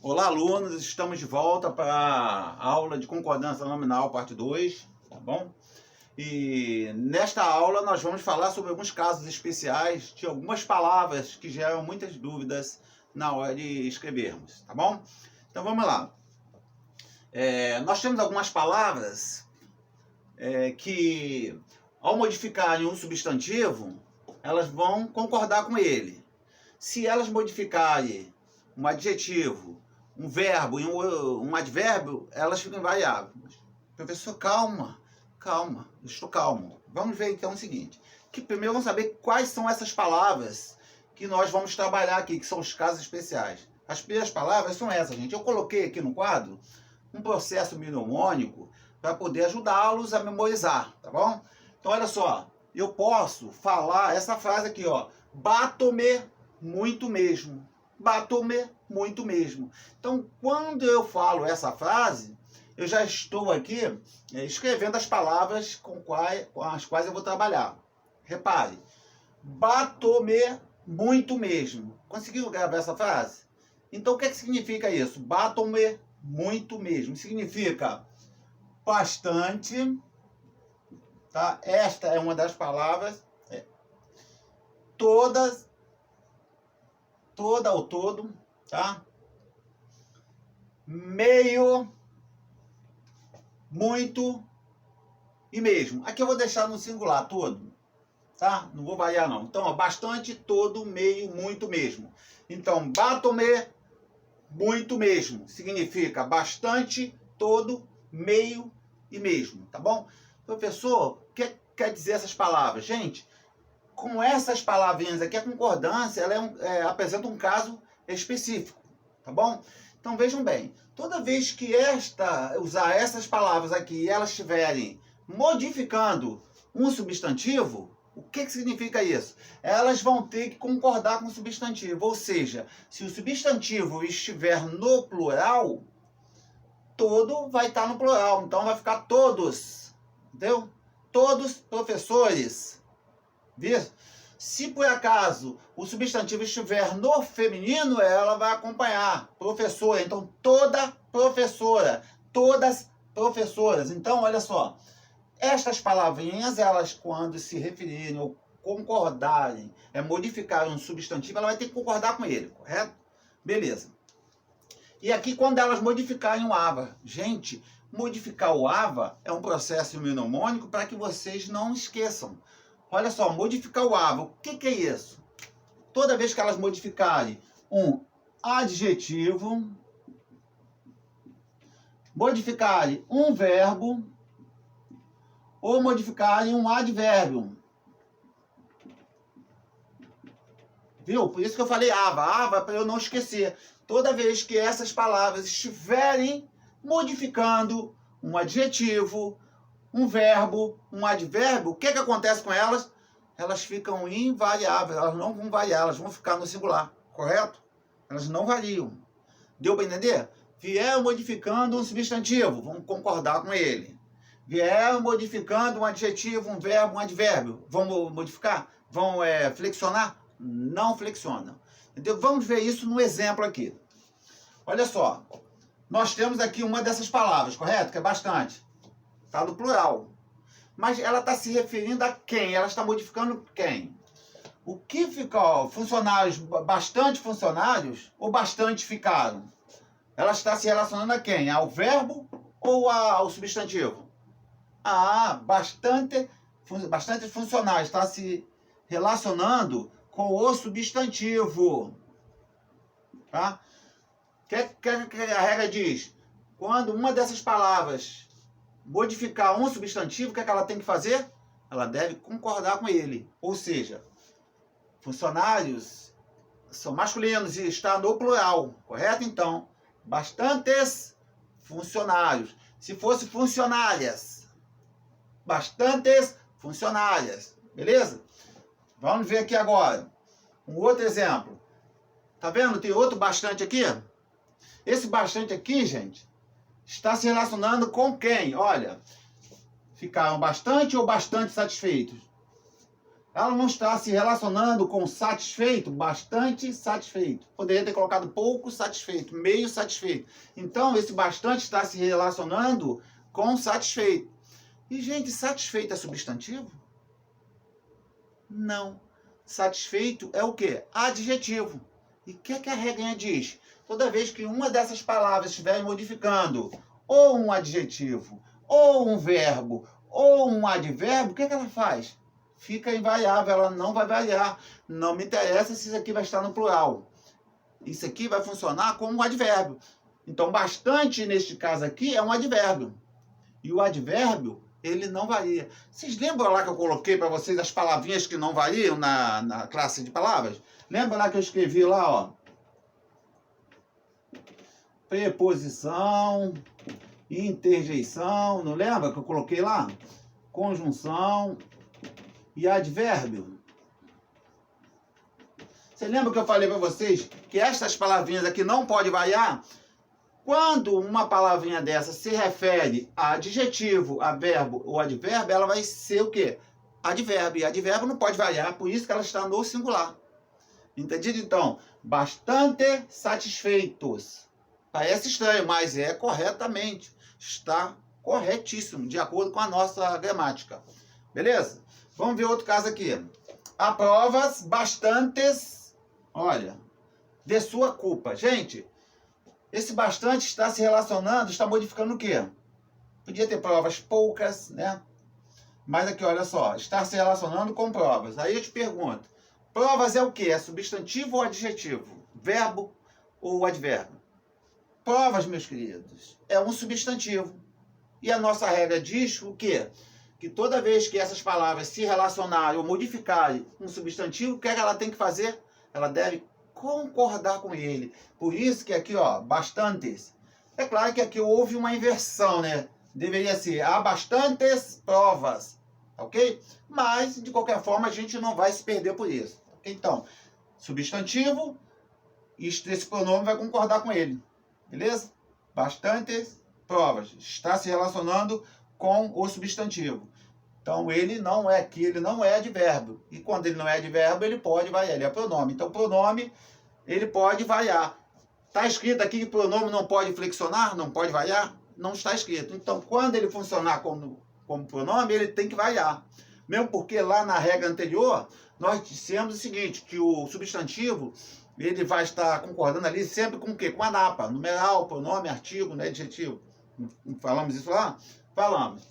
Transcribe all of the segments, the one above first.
Olá, alunos! Estamos de volta para a aula de concordância nominal, parte 2, tá bom? E nesta aula nós vamos falar sobre alguns casos especiais de algumas palavras que geram muitas dúvidas na hora de escrevermos, tá bom? Então vamos lá. Nós temos algumas palavras que, ao modificarem um substantivo, elas vão concordar com ele. Se elas modificarem um adjetivo, um verbo e um advérbio, elas ficam invariáveis. Professor, calma, eu estou calmo. Vamos ver então o seguinte, que primeiro vamos saber quais são essas palavras que nós vamos trabalhar aqui, que são os casos especiais. As primeiras palavras são essas, gente. Eu coloquei aqui no quadro um processo mnemônico para poder ajudá-los a memorizar, tá bom? Então olha só, eu posso falar essa frase aqui, ó, bato-me muito mesmo. Bato-me muito mesmo. Então, quando eu falo essa frase, eu já estou aqui escrevendo as palavras com as quais eu vou trabalhar. Repare, bato-me muito mesmo. Conseguiu gravar essa frase? Então, o que significa isso? Bato-me muito mesmo. Significa bastante, tá? Esta é uma das palavras. Toda ou todo, tá? Meio, muito e mesmo. Aqui eu vou deixar no singular, todo, tá? Não vou variar não. Então, ó, bastante, todo, meio, muito mesmo. Então, bato-me muito mesmo. Significa bastante, todo, meio e mesmo, tá bom? Professor, o que quer dizer essas palavras? Gente, com essas palavrinhas aqui, a concordância ela apresenta um caso específico, tá bom? Então vejam bem, toda vez que usar essas palavras aqui e elas estiverem modificando um substantivo, o que significa isso? Elas vão ter que concordar com o substantivo, ou seja, se o substantivo estiver no plural, todo vai estar no plural, então vai ficar todos, entendeu? Todos professores. Viu? Se por acaso o substantivo estiver no feminino, ela vai acompanhar professora. Então, toda professora, todas professoras. Então, olha só, estas palavrinhas, elas quando se referirem ou concordarem, modificarem um substantivo, ela vai ter que concordar com ele, correto? Beleza. E aqui, quando elas modificarem o ava, gente, modificar o ava é um processo mnemônico para que vocês não esqueçam. Olha só, modificar o ava, o que é isso? Toda vez que elas modificarem um adjetivo, modificarem um verbo ou modificarem um advérbio. Viu? Por isso que eu falei ava para eu não esquecer. Toda vez que essas palavras estiverem modificando um adjetivo, um verbo, um advérbio, o que acontece com elas? Elas ficam invariáveis, elas não vão variar, elas vão ficar no singular, correto? Elas não variam. Deu para entender? Vieram modificando um substantivo, vamos concordar com ele. Vieram modificando um adjetivo, um verbo, um advérbio, vamos modificar? Vão flexionar? Não flexionam. Então, vamos ver isso no exemplo aqui. Olha só, nós temos aqui uma dessas palavras, correto? Que é bastante. Está no plural. Mas ela está se referindo a quem? Ela está modificando quem? O que ficou? Funcionários, bastante funcionários ou bastante ficaram? Ela está se relacionando a quem? Ao verbo ou ao substantivo? Bastante funcionários. Está se relacionando com o substantivo. Tá? O que a regra diz? Quando uma dessas palavras modificar um substantivo, o que ela tem que fazer? Ela deve concordar com ele. Ou seja, funcionários são masculinos e está no plural, correto? Então, bastantes funcionários. Se fosse funcionárias, bastantes funcionárias. Beleza? Vamos ver aqui agora. Um outro exemplo. Tá vendo? Tem outro bastante aqui. Esse bastante aqui, gente, está se relacionando com quem? Olha, ficaram bastante ou bastante satisfeitos? ela não está se relacionando com satisfeito, bastante satisfeito. Poderia ter colocado pouco satisfeito, meio satisfeito. Então, esse bastante está se relacionando com satisfeito. E, gente, satisfeito é substantivo? Não. Satisfeito é o quê? Adjetivo. E o que a regrinha diz? Toda vez que uma dessas palavras estiver modificando ou um adjetivo, ou um verbo, ou um advérbio, o que ela faz? Fica invariável, ela não vai variar. Não me interessa se isso aqui vai estar no plural. Isso aqui vai funcionar como um advérbio. Então, bastante, neste caso aqui, é um advérbio. E o advérbio, ele não varia. Vocês lembram lá que eu coloquei para vocês as palavrinhas que não variam na classe de palavras? Lembra lá que eu escrevi lá, ó? Preposição, interjeição, não lembra que eu coloquei lá? Conjunção e advérbio. Você lembra que eu falei para vocês que estas palavrinhas aqui não podem variar? Quando uma palavrinha dessa se refere a adjetivo, a verbo ou advérbio, ela vai ser o quê? Advérbio. E advérbio não pode variar, por isso que ela está no singular. Entendido? Então, bastante satisfeitos. Parece estranho, mas é corretamente. Está corretíssimo, de acordo com a nossa gramática. Beleza? Vamos ver outro caso aqui. Há provas bastantes, olha, de sua culpa. Gente, esse bastante está se relacionando, está modificando o quê? Podia ter provas poucas, né? Mas aqui, olha só, está se relacionando com provas. Aí eu te pergunto, provas é o quê? É substantivo ou adjetivo? Verbo ou advérbio? Provas, meus queridos, é um substantivo. E a nossa regra diz o quê? Que toda vez que essas palavras se relacionarem ou modificarem um substantivo, o que ela tem que fazer? Ela deve concordar com ele. Por isso que aqui, ó, bastantes. É claro que aqui houve uma inversão, né? Deveria ser, há bastantes provas, ok? Mas, de qualquer forma, a gente não vai se perder por isso. Então, substantivo, esse pronome vai concordar com ele. Beleza? Bastantes provas. Está se relacionando com o substantivo. Então, ele não é aqui, ele não é advérbio. E quando ele não é advérbio, ele pode variar, ele é pronome. Então, pronome, ele pode variar. Está escrito aqui que pronome não pode flexionar, não pode variar? Não está escrito. Então, quando ele funcionar como pronome, ele tem que variar. Mesmo porque lá na regra anterior, nós dissemos o seguinte, que o substantivo, ele vai estar concordando ali sempre com o quê? Com a napa, numeral, pronome, artigo, né, adjetivo. Falamos isso lá? Falamos.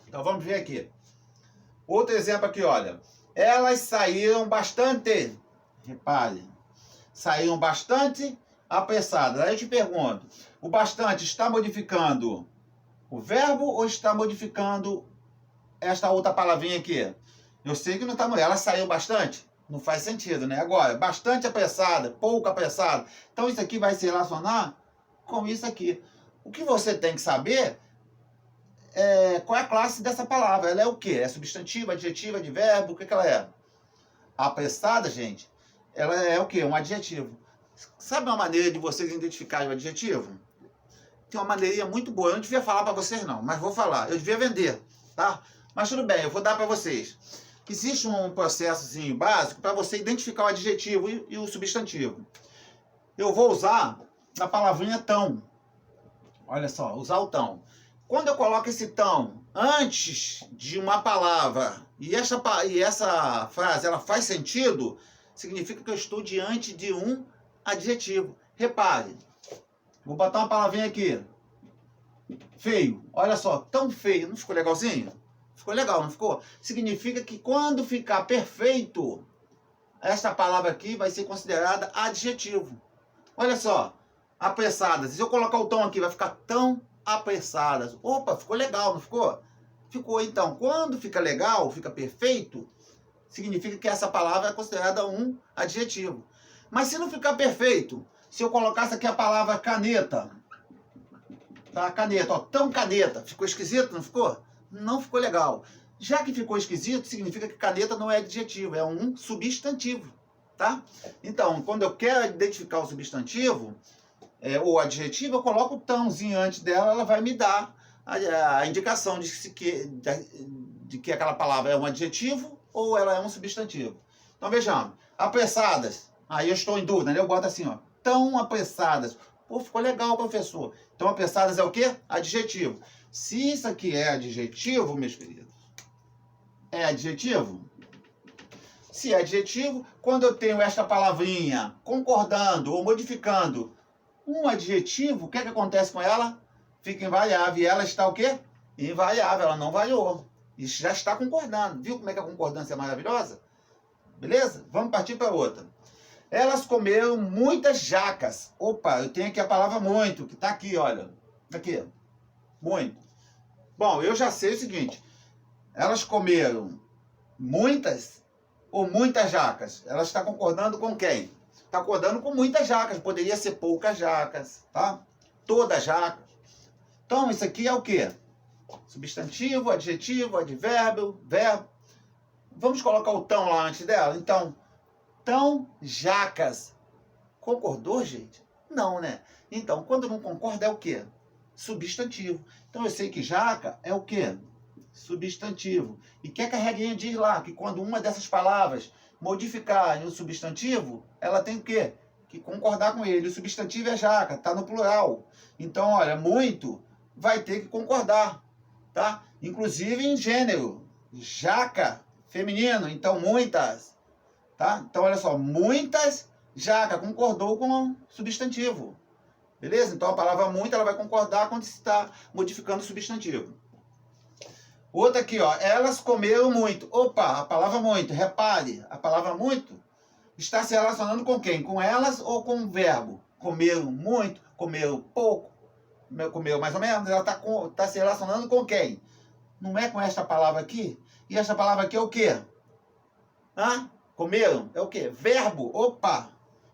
Então vamos ver aqui. Outro exemplo aqui, olha. Elas saíram bastante, repare, saíram bastante apressadas. Aí eu te pergunto, o bastante está modificando o verbo ou está modificando esta outra palavrinha aqui? Eu sei que não está mudando. Elas saíram bastante? Não faz sentido, né? Agora, bastante apressada, pouco apressada. Então isso aqui vai se relacionar com isso aqui. O que você tem que saber é qual é a classe dessa palavra. Ela é o quê? É substantivo, adjetivo, advérbio? O que ela é? Apressada, gente, ela é o quê? Um adjetivo. Sabe uma maneira de vocês identificarem o adjetivo? Tem uma maneirinha muito boa. Eu não devia falar para vocês, não, mas vou falar. Eu devia vender, tá? Mas tudo bem, eu vou dar para vocês. Existe um processozinho básico para você identificar o adjetivo e o substantivo. Eu vou usar a palavrinha tão. Olha só, usar o tão. Quando eu coloco esse tão antes de uma palavra e essa frase ela faz sentido, significa que eu estou diante de um adjetivo. Repare, vou botar uma palavrinha aqui. Feio. Olha só, tão feio. Não ficou legalzinho? Ficou legal, não ficou? Significa que quando ficar perfeito, essa palavra aqui vai ser considerada adjetivo. Olha só, apressadas. Se eu colocar o tom aqui, vai ficar tão apressadas. Opa, ficou legal, não ficou? Ficou. Então, quando fica legal, fica perfeito, significa que essa palavra é considerada um adjetivo. Mas se não ficar perfeito, se eu colocasse aqui a palavra caneta, tá? Caneta, ó, tão caneta. Ficou esquisito, não ficou? Não ficou legal. Já que ficou esquisito, significa que caneta não é adjetivo, é um substantivo, tá? Então, quando eu quero identificar o substantivo, ou adjetivo, eu coloco o tãozinho antes dela, ela vai me dar a indicação de que aquela palavra é um adjetivo ou ela é um substantivo. Então vejamos, apressadas, aí eu estou em dúvida, né? Eu boto assim, ó, tão apressadas. Pô, ficou legal, professor. Então apressadas é o quê? Adjetivo. Se isso aqui é adjetivo, meus queridos, é adjetivo? Se é adjetivo, quando eu tenho esta palavrinha concordando ou modificando um adjetivo, o que é que acontece com ela? Fica invariável. E ela está o quê? Invariável, ela não variou. Isso já está concordando. Viu como é que a concordância é maravilhosa? Beleza? Vamos partir para outra. Elas comeram muitas jacas. Opa, eu tenho aqui a palavra muito, que está aqui, olha. Aqui. Muito. Bom, eu já sei o seguinte. Elas comeram muitas ou muitas jacas? Ela está concordando com quem? Está concordando com muitas jacas. Poderia ser poucas jacas, tá? Todas jacas. Então, isso aqui é o quê? Substantivo, adjetivo, advérbio, verbo. Vamos colocar o tão lá antes dela? Então, tão jacas. Concordou, gente? Não, né? Então, quando não concorda é o quê? Substantivo. Então, eu sei que jaca é o quê? Substantivo. E o que a regrinha diz lá? Que quando uma dessas palavras modificar o substantivo, ela tem o quê? Que concordar com ele. O substantivo é jaca, está no plural. Então, olha, muito vai ter que concordar, tá? Inclusive em gênero. Jaca, feminino. Então, muitas. Tá? Então, olha só. Muitas jaca concordou com o substantivo. Beleza? Então, a palavra muito, ela vai concordar quando se está modificando o substantivo. Outra aqui, ó. Elas comeram muito. Opa, a palavra muito. Repare, a palavra muito está se relacionando com quem? Com elas ou com o verbo? Comeram muito, comeram pouco, comeu mais ou menos. Ela está se relacionando com quem? Não é com esta palavra aqui? E esta palavra aqui é o quê? Hã? Comeram? É o quê? Verbo. Opa,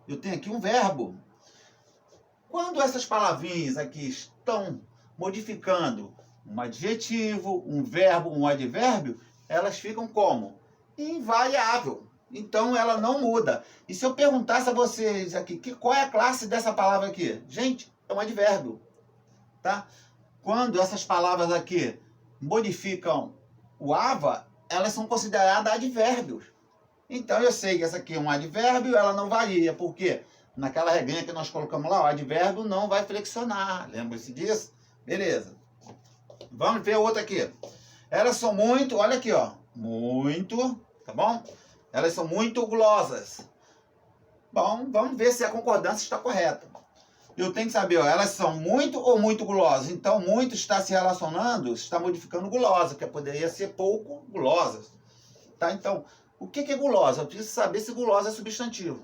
eu tenho aqui um verbo. Quando essas palavrinhas aqui estão modificando um adjetivo, um verbo, um advérbio, elas ficam como? Invariável. Então, ela não muda. E se eu perguntasse a vocês aqui, qual é a classe dessa palavra aqui? Gente, é um advérbio. Tá? Quando essas palavras aqui modificam o ava, elas são consideradas advérbios. Então, eu sei que essa aqui é um advérbio, ela não varia. Por quê? Naquela regrinha que nós colocamos lá, o advérbio não vai flexionar. Lembra-se disso? Beleza. Vamos ver outra aqui. Elas são muito, olha aqui, ó. Muito, tá bom? Elas são muito gulosas. Bom, vamos ver se a concordância está correta. Eu tenho que saber, ó, elas são muito ou muito gulosas? Então, muito está se relacionando, está modificando gulosa, que poderia ser pouco gulosas. Tá? Então, o que é gulosa? Eu preciso saber se gulosa é substantivo.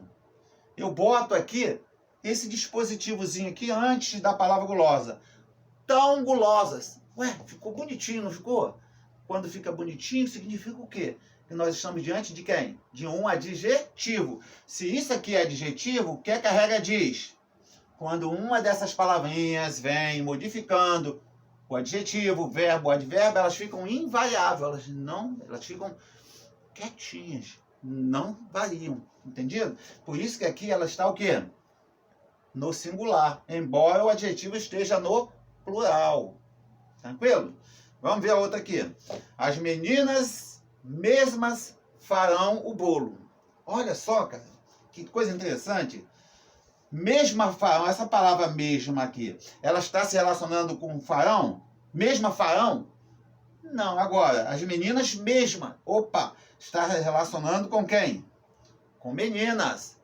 Eu boto aqui esse dispositivozinho aqui antes da palavra gulosa. Tão gulosas. Ué, ficou bonitinho, não ficou? Quando fica bonitinho, significa o quê? Que nós estamos diante de quem? De um adjetivo. Se isso aqui é adjetivo, o que é que a regra diz? Quando uma dessas palavrinhas vem modificando o adjetivo, o verbo, o advérbio, elas ficam invariáveis. Elas ficam quietinhas. Não variam. Entendido? Por isso que aqui ela está o quê? No singular. Embora o adjetivo esteja no plural. Tranquilo? Vamos ver a outra aqui. As meninas mesmas farão o bolo. Olha só, cara. Que coisa interessante. Mesma farão. Essa palavra mesma aqui. Ela está se relacionando com farão? Mesma farão? Não. Agora, as meninas mesma. Opa. Está relacionando com quem? Com meninas.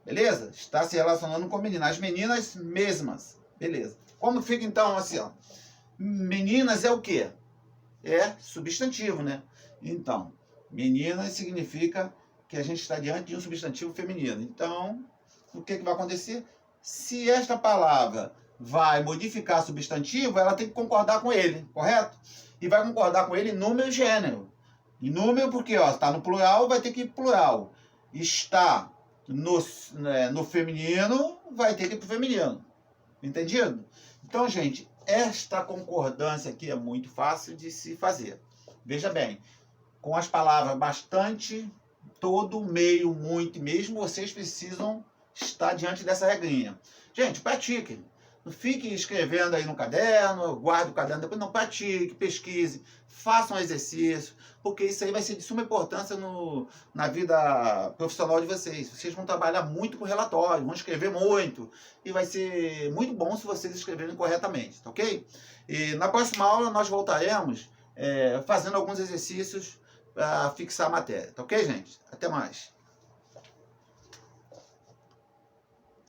Beleza? Está se relacionando com meninas. As meninas mesmas. Beleza. Como fica então assim, ó? Meninas é o quê? É substantivo, né? Então, meninas significa que a gente está diante de um substantivo feminino. Então, o que vai acontecer? Se esta palavra vai modificar substantivo, ela tem que concordar com ele, correto? E vai concordar com ele em número e gênero. Em número porque está no plural, vai ter que ir plural. Está no feminino, vai ter que ir para o feminino. Entendido? Então, gente, esta concordância aqui é muito fácil de se fazer. Veja bem, com as palavras bastante, todo, meio, muito e mesmo, vocês precisam estar diante dessa regrinha. Gente, pratiquem. Não fique escrevendo aí no caderno, guarde o caderno, depois não pratique, pesquise, faça um exercício, porque isso aí vai ser de suma importância na vida profissional de vocês. Vocês vão trabalhar muito com relatório, vão escrever muito, e vai ser muito bom se vocês escreverem corretamente, tá ok? E na próxima aula nós voltaremos fazendo alguns exercícios para fixar a matéria, tá ok, gente? Até mais.